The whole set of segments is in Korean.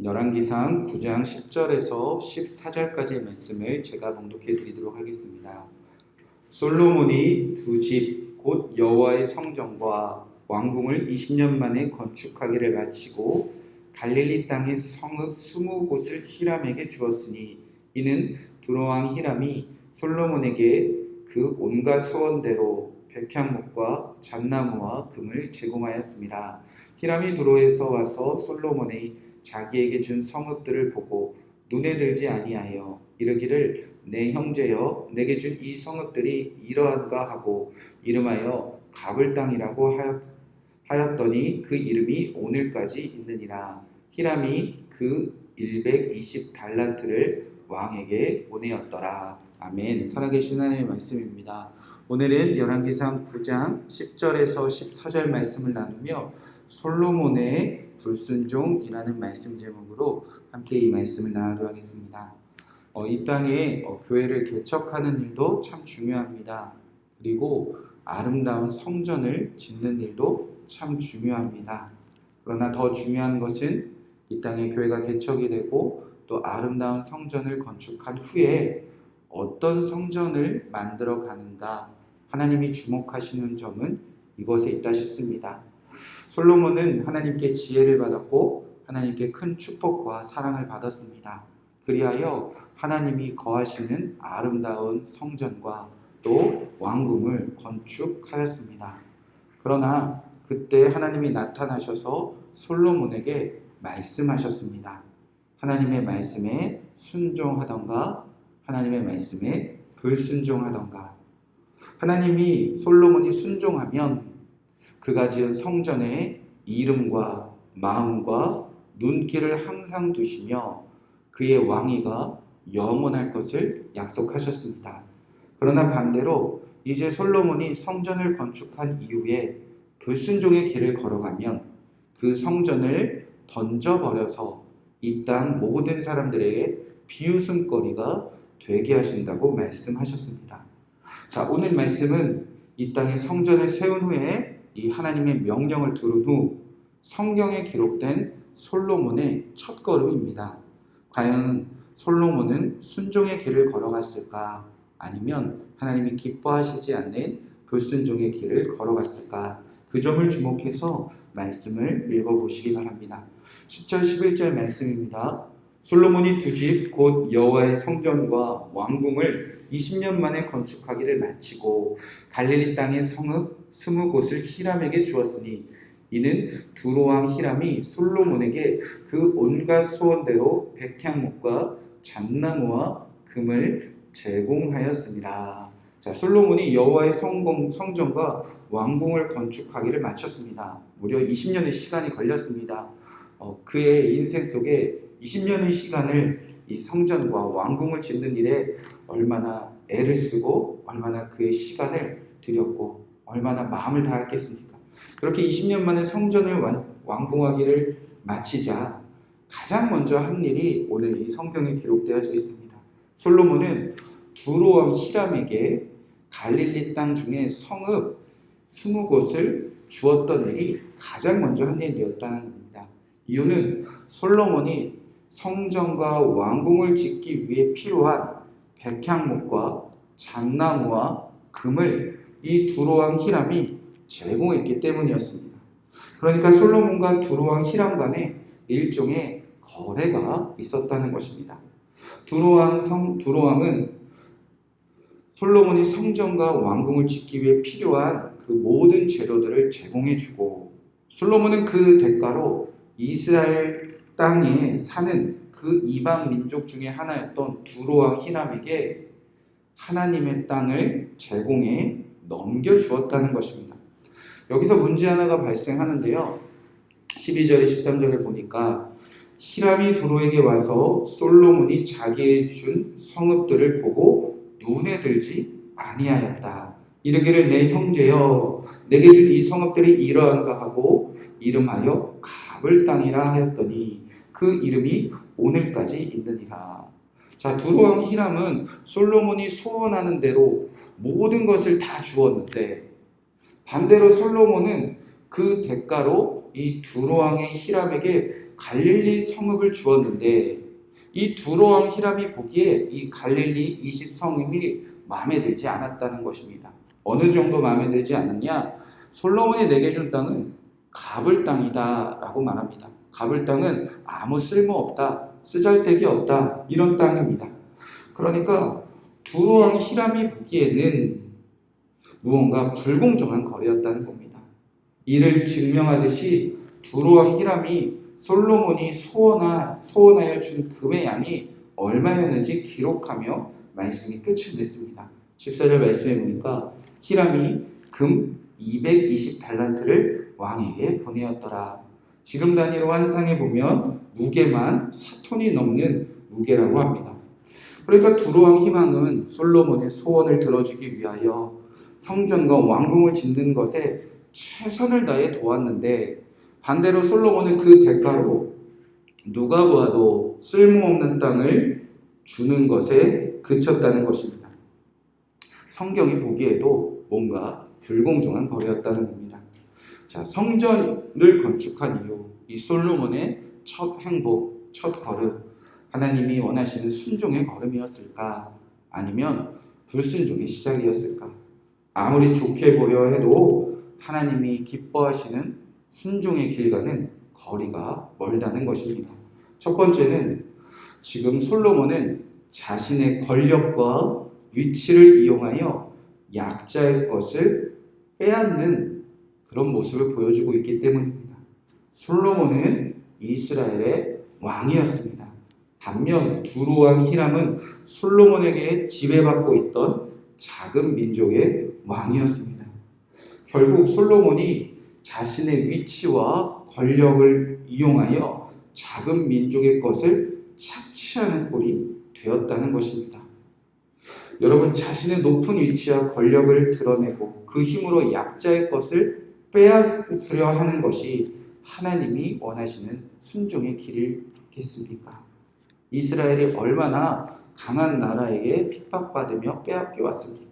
열왕기상 9장 10절에서 14절까지의 말씀을 제가 봉독해 드리도록 하겠습니다. 솔로몬이 두 집 곧 여호와의 성전과 왕궁을 20년 만에 건축하기를 마치고 갈릴리 땅의 성읍 20곳을 히람에게 주었으니 이는 두로왕 히람이 솔로몬에게 그 온갖 소원대로 백향목과 잣나무와 금을 제공하였습니다. 히람이 두로에서 와서 솔로몬의 자기에게 준 성읍들을 보고 눈에 들지 아니하여 이르기를 내 형제여 내게 준 이 성읍들이 이러한가 하고 이름하여 가불 땅이라고 하였더니 그 이름이 오늘까지 있느니라. 히람이 그 120달란트를 왕에게 보내었더라. 아멘. 살아계신 하나님의 말씀입니다. 오늘은 열왕기상 9장 10절에서 14절 말씀을 나누며 솔로몬의 불순종이라는 말씀 제목으로 함께 이 말씀을 나누도록 하겠습니다. 이 땅에 교회를 개척하는 일도 참 중요합니다. 그리고 아름다운 성전을 짓는 일도 참 중요합니다. 그러나 더 중요한 것은 이 땅에 교회가 개척이 되고 또 아름다운 성전을 건축한 후에 어떤 성전을 만들어 가는가 하나님이 주목하시는 점은 이것에 있다 싶습니다. 솔로몬은 하나님께 지혜를 받았고 하나님께 큰 축복과 사랑을 받았습니다. 그리하여 하나님이 거하시는 아름다운 성전과 또 왕궁을 건축하였습니다. 그러나 그때 하나님이 나타나셔서 솔로몬에게 말씀하셨습니다. 하나님의 말씀에 순종하던가 하나님의 말씀에 불순종하던가. 하나님이 솔로몬이 순종하면 그가 지은 성전에 이름과 마음과 눈길을 항상 두시며 그의 왕위가 영원할 것을 약속하셨습니다. 그러나 반대로 이제 솔로몬이 성전을 건축한 이후에 불순종의 길을 걸어가면 그 성전을 던져버려서 이 땅 모든 사람들에게 비웃음거리가 되게 하신다고 말씀하셨습니다. 자, 오늘 말씀은 이 땅에 성전을 세운 후에 이 하나님의 명령을 들은 후 성경에 기록된 솔로몬의 첫걸음입니다. 과연 솔로몬은 순종의 길을 걸어갔을까? 아니면 하나님이 기뻐하시지 않는 불순종의 길을 걸어갔을까? 그 점을 주목해서 말씀을 읽어보시기 바랍니다. 10절 11절 말씀입니다. 솔로몬이 두 집 곧 여호와의 성전과 왕궁을 20년 만에 건축하기를 마치고 갈릴리 땅의 성읍 20곳을 히람에게 주었으니 이는 두로왕 히람이 솔로몬에게 그 온갖 소원대로 백향목과 잣나무와 금을 제공하였습니다. 자, 솔로몬이 여호와의 성전과 왕궁을 건축하기를 마쳤습니다. 무려 20년의 시간이 걸렸습니다. 그의 인생 속에 20년의 시간을 이 성전과 왕궁을 짓는 일에 얼마나 애를 쓰고 얼마나 그의 시간을 들였고 얼마나 마음을 다했겠습니까? 그렇게 20년 만에 성전을 완공하기를 마치자 가장 먼저 한 일이 오늘 이 성경에 기록되어져 있습니다. 솔로몬은 두로왕 히람에게 갈릴리 땅 중에 성읍 20곳을 주었던 일이 가장 먼저 한 일이었다는 겁니다. 이유는 솔로몬이 성전과 왕궁을 짓기 위해 필요한 백향목과 잣나무와 금을 이 두로왕 히람이 제공했기 때문이었습니다. 그러니까 솔로몬과 두로왕 히람 간에 일종의 거래가 있었다는 것입니다. 두로왕은 솔로몬이 성전과 왕궁을 짓기 위해 필요한 그 모든 재료들을 제공해주고 솔로몬은 그 대가로 이스라엘 땅에 사는 그 이방 민족 중에 하나였던 두로왕 히람에게 하나님의 땅을 제공해 넘겨주었다는 것입니다. 여기서 문제 하나가 발생하는데요. 12절에 13절에 보니까 히람이 두로에게 와서 솔로몬이 자기에게 준 성읍들을 보고 눈에 들지 아니하였다. 이르기를 내 형제여 내게 준 이 성읍들이 이러한가 하고 이름하여 가불 땅이라 하였더니 그 이름이 오늘까지 있느니라. 자, 두로왕 히람은 솔로몬이 소원하는 대로 모든 것을 다 주었는데 반대로 솔로몬은 그 대가로 이 두로 왕의 히람에게 갈릴리 성읍을 주었는데 이 두로 왕 히람이 보기에 이 갈릴리 20성읍이 마음에 들지 않았다는 것입니다. 어느 정도 마음에 들지 않았냐? 솔로몬이 내게 준 땅은 갑을 땅이다 라고 말합니다. 갑을 땅은 아무 쓸모없다, 쓰잘데기 없다, 이런 땅입니다. 그러니까 두로 왕 히람이 보기에는 무언가 불공정한 거래였다는 겁니다. 이를 증명하듯이 두로 왕 히람이 솔로몬이 소원하여 준 금의 양이 얼마였는지 기록하며 말씀이 끝을 냈습니다. 14절 말씀에 보니까 히람이 금 220달란트를 왕에게 보내었더라. 지금 단위로 환상해 보면 무게만 4톤이 넘는 무게라고 합니다. 그러니까 두로 왕 히람은 솔로몬의 소원을 들어주기 위하여 성전과 왕궁을 짓는 것에 최선을 다해 도왔는데 반대로 솔로몬은 그 대가로 누가 보아도 쓸모없는 땅을 주는 것에 그쳤다는 것입니다. 성경이 보기에도 뭔가 불공정한 거래였다는 겁니다. 자, 성전을 건축한 이후 이 솔로몬의 첫 행복, 첫 걸음, 하나님이 원하시는 순종의 걸음이었을까? 아니면 불순종의 시작이었을까? 아무리 좋게 보려 해도 하나님이 기뻐하시는 순종의 길과는 거리가 멀다는 것입니다. 첫 번째는 지금 솔로몬은 자신의 권력과 위치를 이용하여 약자의 것을 빼앗는 그런 모습을 보여주고 있기 때문입니다. 솔로몬은 이스라엘의 왕이었습니다. 반면 두로 왕 히람은 솔로몬에게 지배받고 있던 작은 민족의 왕이었습니다. 결국 솔로몬이 자신의 위치와 권력을 이용하여 작은 민족의 것을 착취하는 꼴이 되었다는 것입니다. 여러분, 자신의 높은 위치와 권력을 드러내고 그 힘으로 약자의 것을 빼앗으려 하는 것이 하나님이 원하시는 순종의 길이겠습니까? 이스라엘이 얼마나 강한 나라에게 핍박받으며 빼앗겨 왔습니까?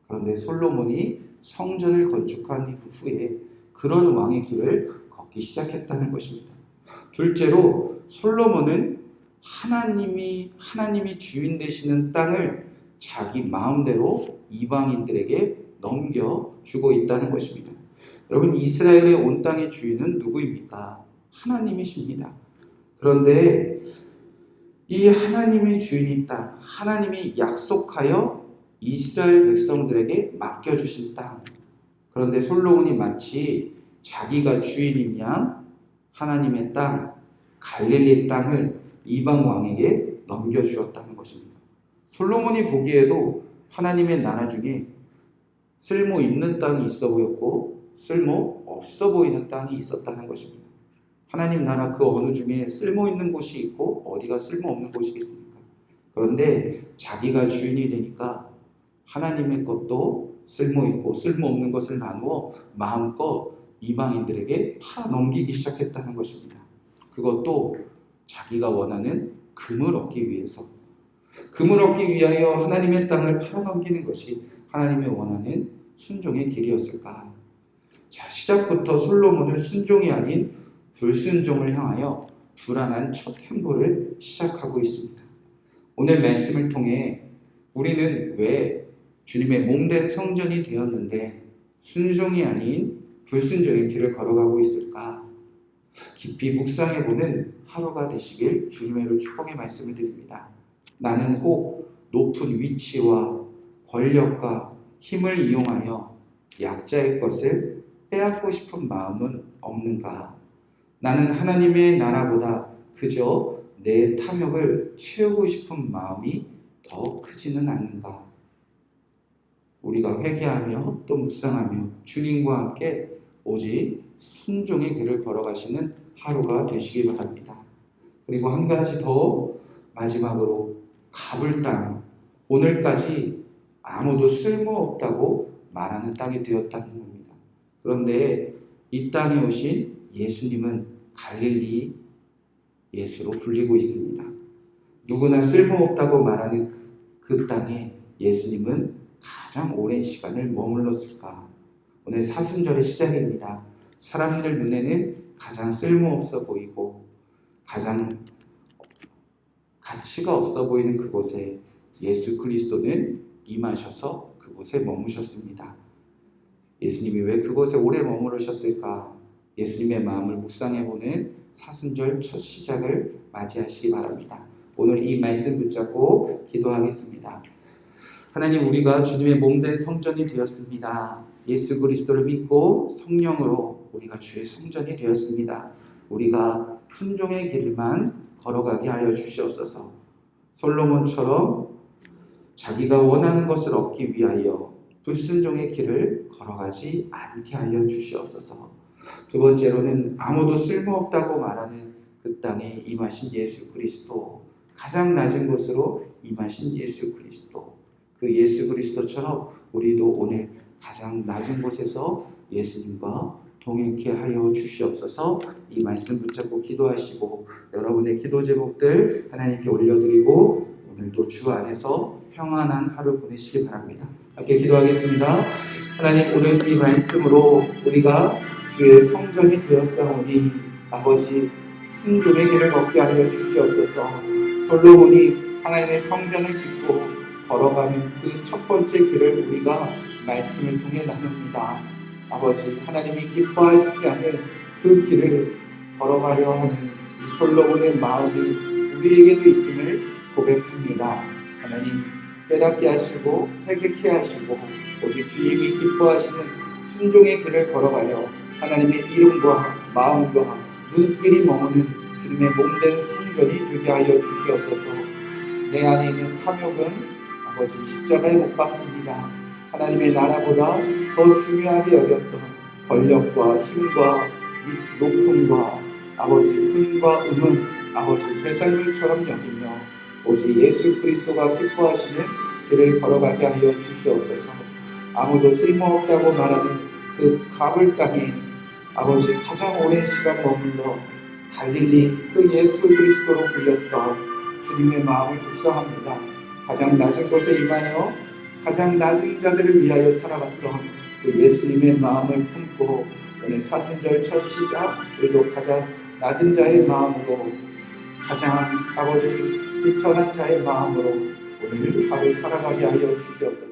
그런데 솔로몬이 성전을 건축한 후에 그런 왕의 길을 걷기 시작했다는 것입니다. 둘째로 솔로몬은 하나님이 주인 되시는 땅을 자기 마음대로 이방인들에게 넘겨주고 있다는 것입니다. 여러분, 이스라엘의 온 땅의 주인은 누구입니까? 하나님이십니다. 그런데 이 하나님의 주인인 땅, 하나님이 약속하여 이스라엘 백성들에게 맡겨주신 땅, 그런데 솔로몬이 마치 자기가 주인인 양 하나님의 땅, 갈릴리 땅을 이방 왕에게 넘겨주었다는 것입니다. 솔로몬이 보기에도 하나님의 나라 중에 쓸모 있는 땅이 있어 보였고 쓸모 없어 보이는 땅이 있었다는 것입니다. 하나님 나라 그 어느 중에 쓸모 있는 곳이 있고 어디가 쓸모 없는 곳이겠습니까? 그런데 자기가 주인이 되니까 하나님의 것도 쓸모 있고 쓸모 없는 것을 나누어 마음껏 이방인들에게 팔아넘기기 시작했다는 것입니다. 그것도 자기가 원하는 금을 얻기 위해서, 금을 얻기 위하여 하나님의 땅을 팔아넘기는 것이 하나님의 원하는 순종의 길이었을까? 자, 시작부터 솔로몬은 순종이 아닌 불순종을 향하여 불안한 첫 행보를 시작하고 있습니다. 오늘 말씀을 통해 우리는 왜 주님의 몸된 성전이 되었는데 순종이 아닌 불순종의 길을 걸어가고 있을까? 깊이 묵상해보는 하루가 되시길 주님의 축복의 말씀을 드립니다. 나는 혹 높은 위치와 권력과 힘을 이용하여 약자의 것을 빼앗고 싶은 마음은 없는가? 나는 하나님의 나라보다 그저 내 탐욕을 채우고 싶은 마음이 더 크지는 않는가? 우리가 회개하며 또 묵상하며 주님과 함께 오직 순종의 길을 걸어가시는 하루가 되시기 바랍니다. 그리고 한 가지 더 마지막으로 갑을 땅, 오늘까지 아무도 쓸모없다고 말하는 땅이 되었다는 겁니다. 그런데 이 땅에 오신 예수님은 갈릴리 예수로 불리고 있습니다. 누구나 쓸모없다고 말하는 그 땅에 예수님은 가장 오랜 시간을 머물렀을까? 오늘 사순절의 시작입니다. 사람들 눈에는 가장 쓸모없어 보이고 가장 가치가 없어 보이는 그곳에 예수 그리스도는 임하셔서 그곳에 머무셨습니다. 예수님이 왜 그곳에 오래 머무르셨을까? 예수님의 마음을 묵상해보는 사순절 첫 시작을 맞이하시기 바랍니다. 오늘 이 말씀 붙잡고 기도하겠습니다. 하나님, 우리가 주님의 몸된 성전이 되었습니다. 예수 그리스도를 믿고 성령으로 우리가 주의 성전이 되었습니다. 우리가 순종의 길만 걸어가게 하여 주시옵소서. 솔로몬처럼 자기가 원하는 것을 얻기 위하여 불순종의 길을 걸어가지 않게 하여 주시옵소서. 두 번째로는 아무도 쓸모없다고 말하는 그 땅에 임하신 예수 그리스도, 가장 낮은 곳으로 임하신 예수 그리스도, 그 예수 그리스도처럼 우리도 오늘 가장 낮은 곳에서 예수님과 동행케 하여 주시옵소서. 이 말씀 붙잡고 기도하시고 여러분의 기도 제목들 하나님께 올려드리고 오늘도 주 안에서 평안한 하루 보내시기 바랍니다. 함께 기도하겠습니다. 하나님, 오늘 이 말씀으로 우리가 주의 성전이 되었사오니 아버지 순종의 길을 걷게 하여 주시옵소서. 솔로몬이 하나님의 성전을 짓고 걸어가는 그 첫 번째 길을 우리가 말씀을 통해 나눕니다. 아버지, 하나님이 기뻐하시지 않는 그 길을 걸어가려 하는 이 솔로몬의 마음이 우리에게도 있음을 고백합니다. 하나님, 깨닫게 하시고 회개케 하시고 오직 주님이 기뻐하시는 순종의 길을 걸어가여 하나님의 이름과 마음과 눈길이 머무는 주님의 몸된 성전이 되게 하여 주시옵소서. 내 안에 있는 탐욕은 아버지 십자가에 못 박습니다. 하나님의 나라보다 더 중요하게 여겼던 권력과 힘과 높음과 아버지 흥과 음은 아버지 배설물처럼 여기며 오직 예수 그리스도가 기뻐하시는 길을 걸어가게 하여 주시옵소서. 아무도 쓸모없다고 말하는 그 가볼 땅에 아버지 가장 오랜 시간 머물러 갈릴리 그 예수 그리스도로 불렸던 주님의 마음을 묵상합니다. 가장 낮은 곳에 임하여 가장 낮은 자들을 위하여 살아갔던 그 예수님의 마음을 품고 오늘 사순절 첫 시작 우리도 가장 낮은 자의 마음으로 가장 아버지 비천한 자의 마음으로 오늘 하루 살아가게 하여 주시옵소서.